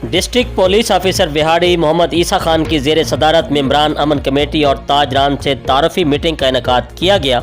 District police officer Vehari محمد عیسیٰ خان کی زیر صدارت ممبران امن کمیٹی اور تاجران سے تعارفی میٹنگ کا انعقاد کیا گیا۔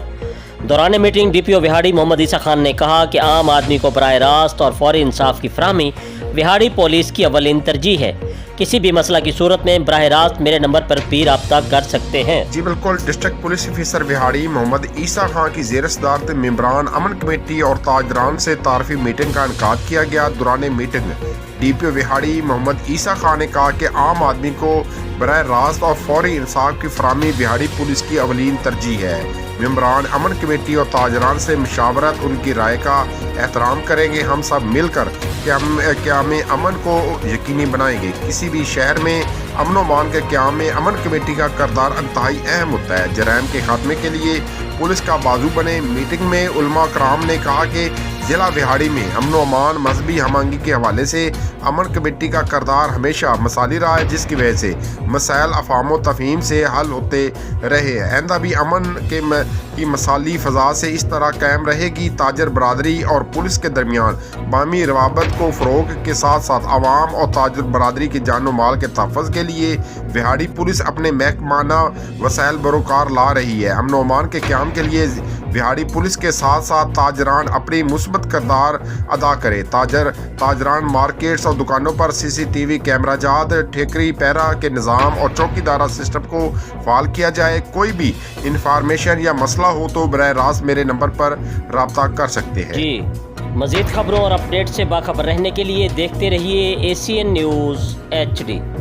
دوران میٹنگ ڈی پی او وہاڑی محمد عیسیٰ خان نے کہا کہ عام آدمی کو براہ راست اور فوری انصاف کی فراہمی وہاڑی پولیس کی اولین ترجیح ہے۔ کسی بھی مسئلہ کی صورت میں براہ راست میرے نمبر پر بھی رابطہ کر سکتے ہیں۔ جی بالکل، ڈسٹرکٹ پولیس آفیسر وہاڑی محمد عیسیٰ خان کی زیر صدارت ممبران امن کمیٹی اور تاجران سے تعارفی میٹنگ کا انعقاد کیا گیا۔ دوران میٹنگ ڈی پی او وہاڑی محمد عیسیٰ خان نے کہا کہ عام آدمی کو براہ راست اور فوری انصاف کی فراہمی وہاڑی پولیس کی اولین ترجیح ہے۔ ممبران امن کمیٹی اور تاجران سے مشاورت، ان کی رائے کا احترام کریں گے۔ ہم سب مل کر قیام امن کو یقینی بنائیں گے۔ کسی بھی شہر میں امن و امان کے قیام میں امن کمیٹی کا کردار انتہائی اہم ہوتا ہے۔ جرائم کے خاتمے کے لیے پولیس کا بازو بنے۔ میٹنگ میں علماء کرام نے کہا کہ ضلع وہاڑی میں امن و امان، مذہبی ہم آہنگی کے حوالے سے امن کمیٹی کا کردار ہمیشہ مثالی رہا ہے، جس کی وجہ سے مسائل افہام و تفہیم سے حل ہوتے رہے ہیں۔ آئندہ بھی امن کی مثالی فضا سے اس طرح قائم رہے گی۔ تاجر برادری اور پولیس کے درمیان باہمی روابط کو فروغ کے ساتھ ساتھ عوام اور تاجر برادری کی جان و مال کے تحفظ کے لیے وہاڑی پولیس اپنے محکمانہ وسائل بروکار لا رہی ہے۔ امن و امان کے قیام کے لیے وہاڑی پولیس کے ساتھ ساتھ تاجران اپنی مثبت کردار ادا کرے۔ تاجران مارکیٹس اور دکانوں پر CCTV کیمرہ جات، ٹھیکری پیرا کے نظام اور چوکیدارہ سسٹم کو فعال کیا جائے۔ کوئی بھی انفارمیشن یا مسئلہ ہو تو براہ راست میرے نمبر پر رابطہ کر سکتے ہیں۔ جی، مزید خبروں اور اپڈیٹ سے باخبر رہنے کے لیے دیکھتے رہیے ACN نیوز HD۔